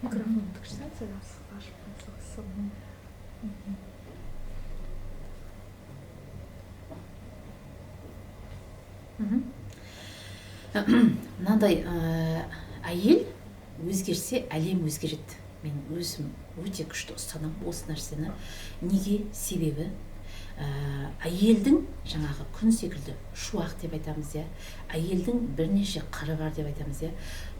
Микрофон кішірсеңіз, ашып қойсаңыз. Мынандай әйел өзгерсе, әлем өзгереді. Мен өзім өте күшті ұстанамын осы нәрсені. Неге? Себебі әйелдің жаңағы күн секілді шуақ деп айтамыз, әйелдің бірнеше қыры бар деп айтамыз.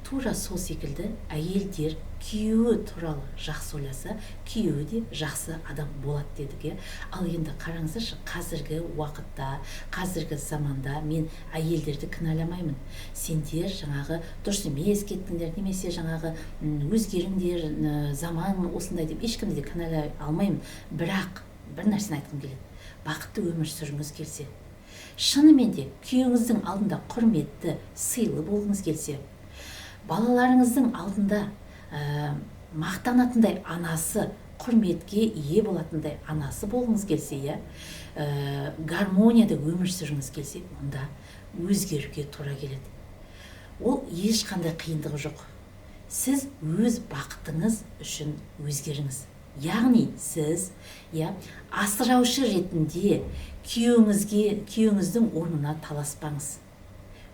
Тура сол секілді әйелдер күйеуі туралы жақсы ойласа, күйеуі де жақсы адам болады дедік. Ал енді қараңыздаршы, қазіргі уақытта, қазіргі заманда мен әйелдерді кінәламаймын. Сендер жаңағы дұрыс емес кеттіңдер, немесе жаңағы өзгеріңдер, заман осындай деп ешкімді де кінәлай алмаймын. Бірақ бір нәрсені айтқым келеді. Бақытты өмір сүріңіз келсе, шынымен де күйеуіңіздің алдында құрметті, сыйлы болғыңыз келсе, балаларыңыздың алдында мақтанатындай анасы, құрметке ие болатындай анасы болғыңыз келсе, гармонияда өмір сүріңіз келсе, онда өзгеруге тура келеді. Ол ешқандай қиындығы жоқ. Сіз өз бақытыңыз үшін өзгеріңіз. Яғни сіз асыраушы ретінде күйеуіңіздің орнына таласпаңыз.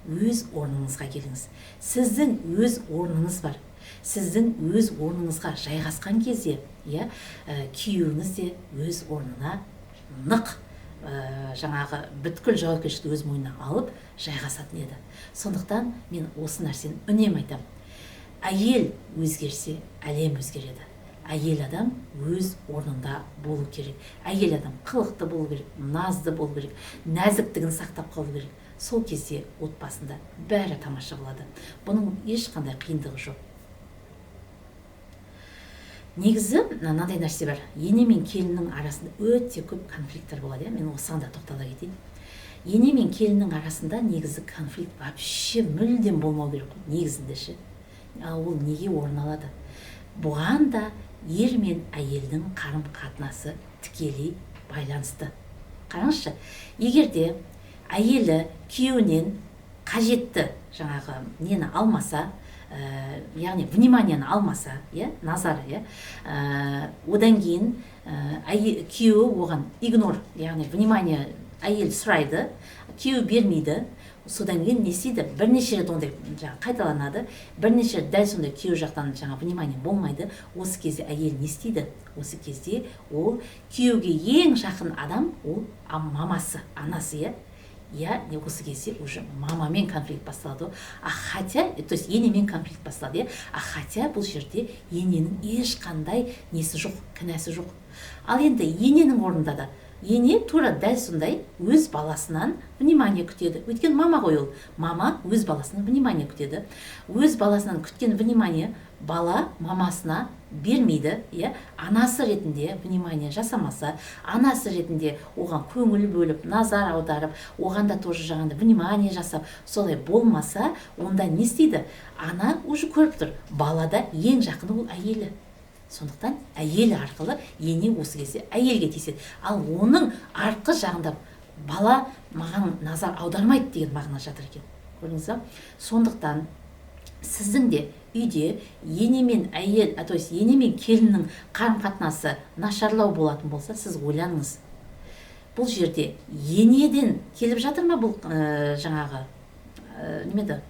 Өз орныңызға келіңіз. Сіздің өз орныңыз бар. Сіздің өз орныңызға жайғасқан кезде, күйеуіңіз де өз орнына нық жаңағы бүткіл жауапкершілікті өз мойнына алып жайғасатын еді. Сондықтан мен осы нәрсені үнемі айтамын. Әйел өзгерсе, әлем өзгереді. Әйел адам өз орнында болу керек. Әйел адам қылықты болу керек, назды болу керек, нәзіктігін сақтап қалу керек. Сол кезде отбасында бәрі тамаша болады. Бұның ешқандай қиындығы жоқ. Негізі мынандай нәрсе бар. Ене мен келіннің арасында өте көп конфликттер болады. Мен осыған да тоқтала кетейін. Ене мен келіннің арасында негізі конфликт вообще мүлдем болмау керек. Негізінде ол неге орын алады? Бұған да ер мен әйелдің қарым-қатынасы тікелей байланысты. Қараңызшы, егерде әйелі күйеуінен қажетті жаңағы нені алмаса, яғни вниманияны алмаса, назары, одан кейін күйеуі оған игнор, яғни внимание әйел сұрайды, күйеуі бермейді. Содан кейін не істейді? Бірнеше рет ондай қайталанады. Бірнеше рет дәл сондай күйеу жақтан внимание болмайды. Осы кезде әйел не істейді? Осы кезде ол күйеуге ең жақын адам, ол мамасы, анасы. Осы кезде уже мамамен конфликт басталады. Хотя, то есть енемен конфликт басталады. Хотя бұл жерде ененің ешқандай несі жоқ, кінәсі жоқ. Ал енді ененің орнында да ене тура дәл сондай өз баласынан внимание күтеді. Өйткені мама ғой ол. Мама өз баласынан внимание күтеді. Өз баласынан күткен внимание бала мамасына бермейді. Анасы ретінде внимание жасамаса, анасы ретінде оған көңіл бөліп, назар аударып, оған да тоже жаңағындай внимание жасап, солай болмаса, онда не істейді? Ана уже көріп тұр. Балада ең жақыны ол әйелі. Сондықтан әйел арқылы ене осы кезде әйелге тиіседі. Ал оның артқы жағында бала маған назар аудармайды деген мағына жатыр екен. Көрдіңіз бе? Сондықтан сіздің де үйде ене мен әйел, то есть ене мен келіннің қарым-қатынасы нашарлау болатын болса, сіз ойланыңыз. Бұл жерде енеден келіп жатыр ма бұл жаңағы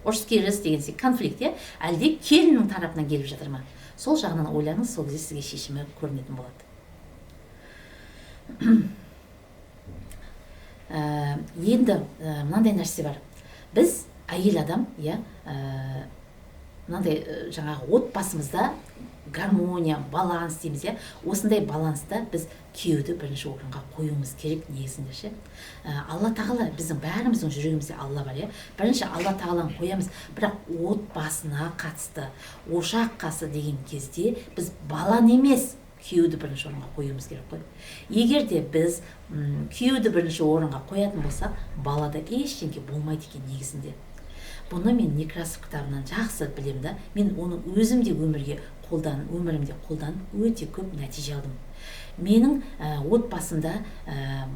ұрыс-керіс деген конфликт, әлде келіннің тарапынан келіп жатыр ма? Сол жағынан ойлаңыз, сол кезде сізге шешімі көрінетін болады. Енді мынандай нәрсе бар. Біз әйел адам, мынандай жаңағы отбасымызда гармония, баланс дейміз, осындай баланста біз күйеуді бірінші орынға қоюымыз керек негізінде. Алла тағала, біздің бәріміздің жүрегімізде Алла бар, бірінші Алла тағаланы қоямыз, бірақ отбасына қатысты, ошақ қасы деген кезде біз баланы емес, күйеуді бірінші орынға қоюымыз керек қой. Егер де біз күйеуді бірінші орынға қоятын болсақ, балада ештеңе болмайды екен негізінде. Бұны мен Некрасов кітабынан жақсы білемін. Мен оны өзімде өмірімде қолданып өте көп нәтиже алдым. Менің отбасымда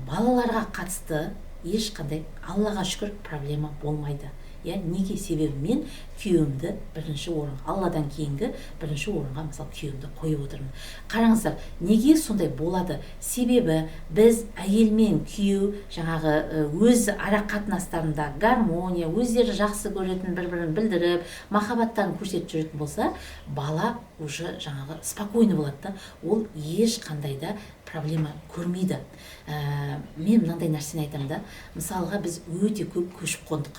балаларға қатысты ешқандай, Аллаға шүкір, проблема болмайды. Неге? Себебі мен күйеуімді бірінші орынға, Алладан кейінгі бірінші орынға мысалы күйеуімді қойып отырмын. Қараңыздар, неге сондай болады? Себебі біз әйел мен күйеу жаңағы өз ара қатынастарында гармония, өздері жақсы көретін, бір-бірін білдіріп, махаббаттарын көрсетіп жүретін болса, бала уже жаңағы спокойно болады да, ол ешқандай да проблема көрмейді. Мен мынандай нәрсені айтамын да, мысалға біз өте көп көшіп қондық.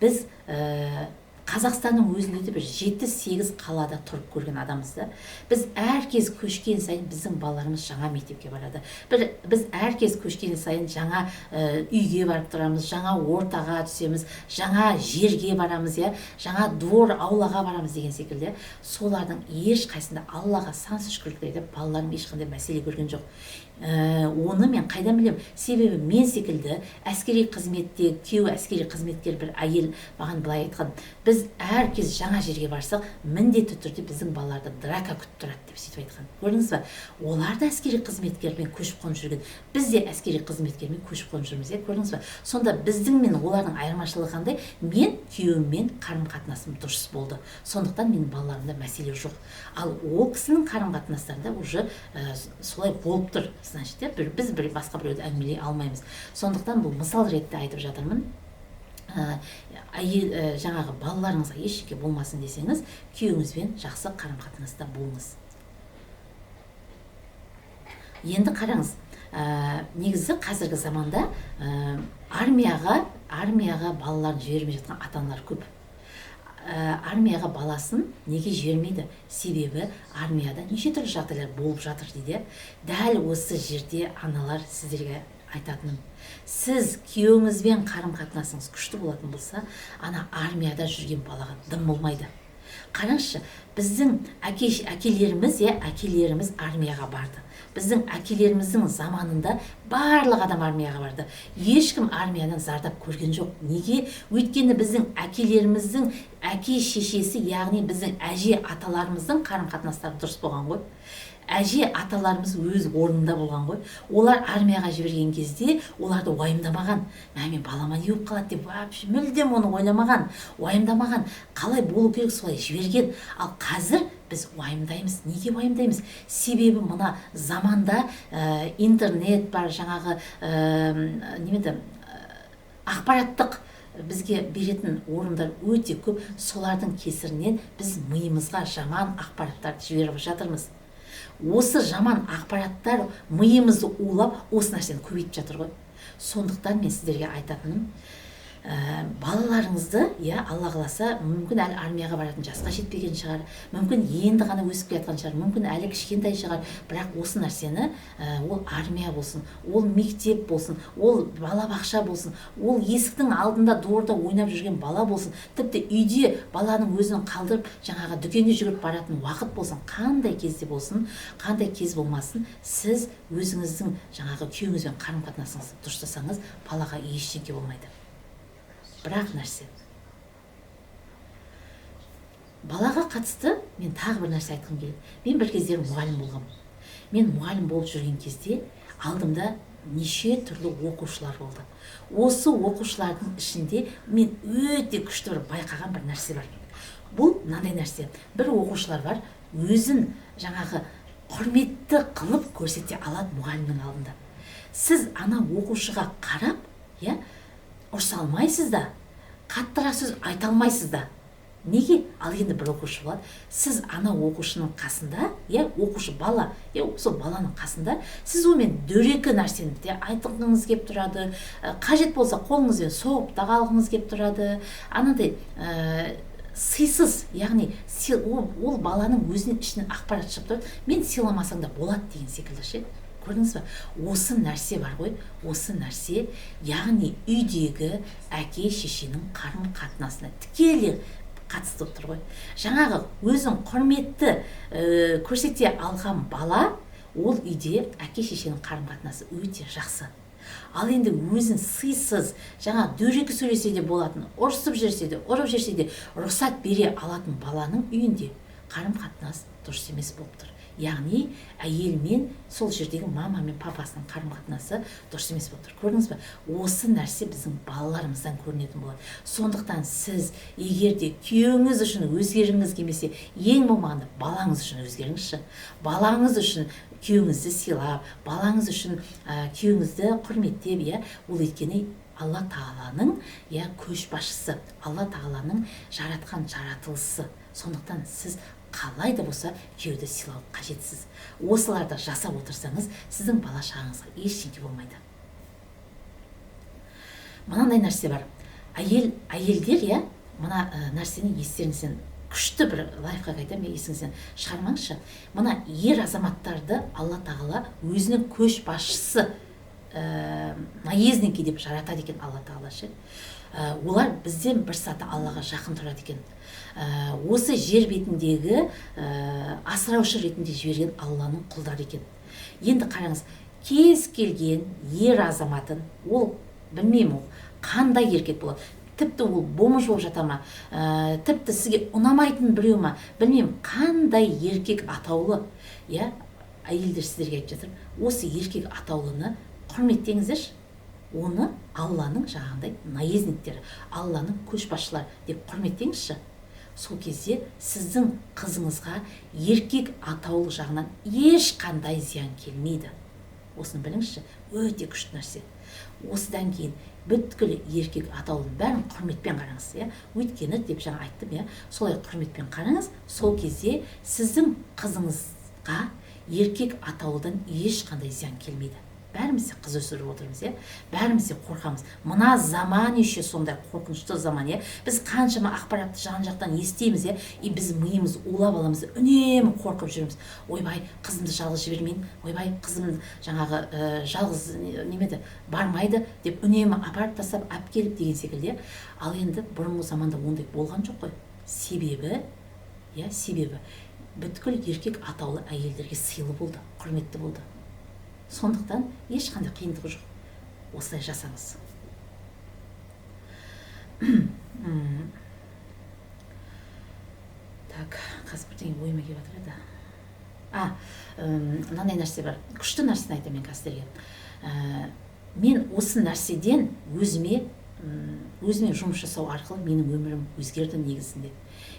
Біз Қазақстанның өзінде де бір 7-8 қалада тұрып көрген адамбыз да. Біз әркез көшкен сайын біздің балаларымыз жаңа мектепке барады. Біз әркез көшкен сайын жаңа үйге барып тұрамыз, жаңа ортаға түсеміз, жаңа жерге барамыз, жаңа двор, аулаға барамыз деген секілді. Солардың ешқайсында Аллаға сансыз шүкірлік айтып, балаларым ешқандай мәселе көрген жоқ. Оны мен қайдан білем? Себебі мен секілді әскери қызметте, күйеуі әскери қызметкер бір әйел маған былай айтқан: біз әркез жаңа жерге барсақ, міндетті түрде біздің балаларды драка күтіп тұрады деп сөйтіп айтқан. Көрдіңіз ба? Олар да әскери қызметкермен көшіп қонып жүрген. Біз де әскери қызметкермен көшіп қонып жүрміз, көрдіңіз ба? Сонда біздің мен олардың айырмашылығы қандай? Мен күйеуіммен қарым-қатынасым дұрыс болды. Сондықтан менің балаларымда мәселе жоқ. Ал ол кісінің қарым-қатынастарында уже солай болып тұр. Значит, біз басқа біреуді әңгімелей алмаймыз. Сондықтан бұл мысал ретінде айтып жатырмын. Жаңағы балаларыңызға ешкім болмасын десеңіз, күйеуіңізбен жақсы қарым-қатынаста болыңыз. Енді қараңыз, негізі қазіргі заманда армияға балаларын жібермей жатқан ата-аналар көп. Армияға баласын неге жібермейді? Себебі армияда неше түрлі жағдайлар болып жатыр дейді. Дәл осы жерде аналар сіздерге айтатыным: сіз күйеуіңізбен қарым-қатынасыңыз күшті болатын болса, ана армияда жүрген балаға дым болмайды. Қараңызшы, біздің әкелеріміз армияға барды. Біздің әкелеріміздің заманында барлық адам армияға барды. Ешкім армиядан зардап көрген жоқ. Неге? Өйткені біздің әкелеріміздің әке-шешесі, яғни біздің әже-аталарымыздың қарым-қатынастары дұрыс болған ғой. Әже-аталарымыз өз орнында болған ғой. Олар армияға жіберген кезде оларды уайымдамаған. Мен балама не болып қалады деп вообще мүлдем оны ойламаған, уайымдамаған. Қалай болу керек солай жіберген. Ал қазір біз уайымдаймыз. Неге уайымдаймыз? Себебі мына заманда интернет бар, жаңағы ақпараттық бізге беретін орындар өте көп. Солардың кесірінен біз миымызға жаман ақпараттарды жіберіп жатырмыз. Осы жаман ақпараттар миымызды улап, осы нәрсені көбейтіп жатыр ғой. Сондықтан мен сіздерге айтатыным, балаларыңызды, Алла қаласа, мүмкін әлі армияға баратын жасқа жетпеген шығар, мүмкін енді ғана өсіп келатқан шығар, мүмкін әлі кішкентай шығар, бірақ осы нәрсені, ол армия болсын, ол мектеп болсын, ол балабақша болсын, ол есіктің алдында дворда ойнап жүрген бала болсын, тіпті үйде баланың өзін қалдырып, жаңағы дүкенге жүгіріп баратын уақыт болсын, қандай кезде болсын, қандай кез болмасын, сіз өзіңіздің жаңағы күйеуіңізбен қарым-қатынасыңызды дұрыстасаңыз, балаға ештеңе болмайды. Бірақ нәрсе, балаға қатысты мен тағы бір нәрсе айтқым келеді. Мен бір кездері мұғалім болғам. Мен мұғалім болып жүрген кезде алдымда неше түрлі оқушылар болды. Осы оқушылардың ішінде мен өте күшті бір байқаған бір нәрсе бар. Бұл мынандай нәрсе: бір оқушылар бар, өзін жаңағы құрметті қылып көрсете алады мұғалімнің алдында. Сіз ана оқушыға қарап, ұрса алмайсыз да, қаттырақ сөз айта алмайсыз да. Неге? Ал енді бір оқушы болады. Сіз ана оқушының қасында, оқушы бала, сол баланың қасында, сіз онымен дөрекі нәрсені айтқыңыз кеп тұрады, қажет болса қолыңызбен соғып та қалғыңыз кеп тұрады. Анадай сыйсыз, яғни ол баланың өзінен ішінен ақпарат шығып тұрады. Мен сыйламасаң да болады деген секілді ше. Көрдіңіз ба? Осы нәрсе бар ғой, осы нәрсе, яғни үйдегі әке-шешенің қарым-қатынасына тікелей қатысты тұр ғой. Жаңағы өзін құрметті көрсете алған бала, ол үйде әке-шешенің қарым-қатынасы өте жақсы. Ал енді өзін сыйсыз, жаңа дөрекі сөйлесе де болатын, ұрсып жүрсе де, ұрып жүрсе де рұқсат бере алатын баланың үйінде қарым-қатынас дұрыс емес болып тұр. яғни әйел мен сол жердегі мама мен папасының қарым-қатынасы дұрыс емес болып тұр. Көрдіңіз бе? Осы нәрсе біздің балаларымыздан көрінетін болады. Сондықтан сіз егер де күйеуіңіз үшін өзгергіңіз келмесе, ең болмағанда балаңыз үшін өзгеріңізші. Балаңыз үшін күйеуіңізді сыйлап, балаңыз үшін күйеуіңізді құрметтеп, ол өйткені Алла Тағаланың көшбасшысы, Алла Тағаланың жаратқан жаратылысы. Сондықтан сіз қалай да болса күйеуді сыйлау қажетсіз. Осыларды жасап отырсаңыз, сіздің бала шағаңызға ештеңе болмайды. Мынандай нәрсе бар. Әйелдер, мына нәрсені естеріңізден күшті бір лайфхак айтамын, есіңізден шығармаңызшы. Мына ер азаматтарды Алла Тағала өзінің көшбасшысы, наездники деп жаратады екен Алла Тағала ше. Олар бізден бір саты Аллаға жақын тұрады екен. Осы жер бетіндегі асыраушы ретінде жіберген Алланың құлдары екен. Енді қараңыз, кез келген ер азаматын, ол білмеймін, қандай еркек болады. Тіпті ол бомж болып жата ма, тіпті сізге ұнамайтын біреу ма, білмеймін, қандай еркек атаулы. Әйелдер сіздерге айтып жатыр, осы еркек атаулыны құрметтеңіздерші. Оны Алланың жаңағындай наездниктері, Алланың көшбасшылары деп құрметтеңізші. Сол кезде сіздің қызыңызға еркек атаулы жағынан ешқандай зиян келмейді. Осыны біліңізші, өте күшті нәрсе. Осыдан кейін бүткіл еркек атаулының бәрін құрметпен қараңыз, өйткені деп жаңа айттым, солай құрметпен қараңыз. Сол кезде сіздің қызыңызға еркек атаулыдан ешқандай зиян келмейді. Бәріміз қыз өсіріп отырмыз, бәріміз қорқамыз. Мына заман еще сондай қорқынышты заман, біз қаншама ақпаратты жан-жақтан естиміз, біз миымыз улап аламыз, үнемі қорқып жүрміз. Ойбай, қызымды жалғыз жібермейін, ойбай, қызым жаңағы жалғыз немеді бармайды деп үнемі апарып тастап әпкеліп деген секілді. Ал енді бұрынғы заманда ондай болған жоқ қой. Себебі бүткіл еркек атаулы әйелдерге сыйлы болды, құрметті болды. Сондықтан ешқандай қиындығы жоқ. Осылай жасаңыз. Так, қазір бірдеңе ойыма келіп жатыр еді. Мынандай нәрсе бар. Күшті нәрсені айтамын мен қазірге. Мен осы нәрседен өзіме жұмыс жасау арқылы менің өмірім өзгерді негізінде.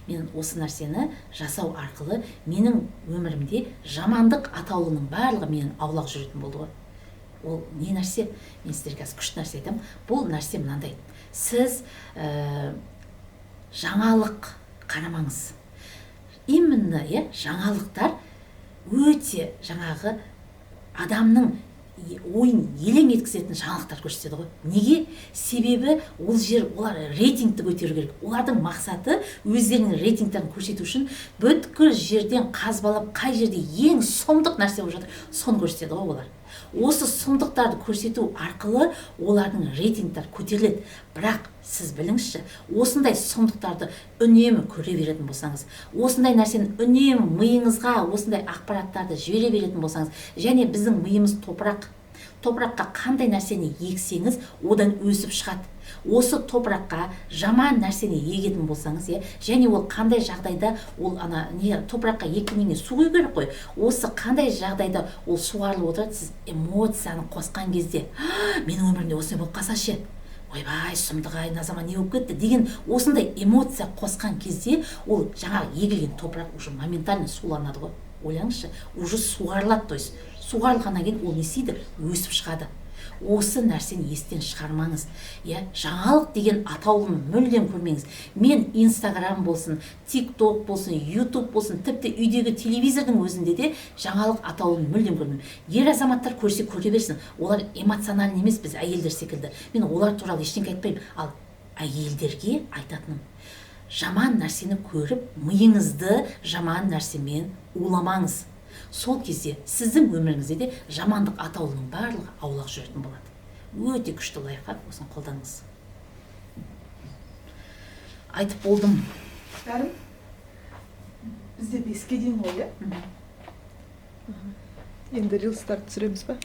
Мен осы нәрсені жасау арқылы менің өмірімде жамандық атаулының барлығы менен аулақ жүретін болды ғой. Ол не нәрсе? Мен сіздерге күшті нәрсе айтамын. Бұл нәрсе мынандай. Сіз жаңалық қарамаңыз. Именно жаңалықтар өте жаңағы адамның ойын елең еткізетін жаңалықтар көрсетеді ғой. Неге? Себебі олар рейтингті көтеру керек. Олардың мақсаты өздерінің рейтингтерін көрсету үшін бүткіл жерден қазбалап, қай жерде ең сұмдық нәрсе болып жатыр, соны көрсетеді ғой олар. Осы сұмдықтарды көрсету арқылы олардың рейтингтері көтеріледі. Бірақ сіз біліңізші, осындай сұмдықтарды үнемі көре беретін болсаңыз, осындай нәрсені үнемі миыңызға осындай ақпараттарды жібере беретін болсаңыз, және біздің миымыз топыраққа қандай нәрсені ексеңіз, одан өсіп шығады. Осы топыраққа жаман нәрсені егетін болсаңыз, және ол қандай жағдайда топыраққа еккеннен кейін су құю керек қой. Осы қандай жағдайда ол суарылып отырады, сіз эмоцияны қосқан кезде, менің өмірімде осындай болып қалса ше, ойбай, сұмдық-ай, мына заман не болып кетті деген осындай эмоция қосқан кезде, ол жаңағы егілген топырақ уже моментально суланады ғой. Ойлаңызшы, уже суарылады, то есть суарылғаннан кейін ол не істейді? Өсіп шығады. Осы нәрсені естен шығармаңыз. Жаңалық деген атаулыны мүлдем көрмеңіз. Мен Инстаграм болсын, ТикТок болсын, Ютуб болсын, тіпті үйдегі телевизордың өзінде де жаңалық атаулыны мүлдем көрмеймін. Ер азаматтар көрсе көре берсін. Олар эмоциональный емес, біз әйелдер секілді. Мен олар туралы ештеңе айтпаймын. Ал әйелдерге айтатыным, жаман нәрсені көріп, миыңызды жаман нәрсемен уламаңыз. Сол кезде сіздің өміріңізде де жамандық атаулының барлығы аулақ жүретін болады. Өте күшті лайфхак, осыны қолданыңыз. Айтып болдым. Бәрін бізде 5-ке дейін ғой, Мхм. Енді рилстарды түсіреміз ба?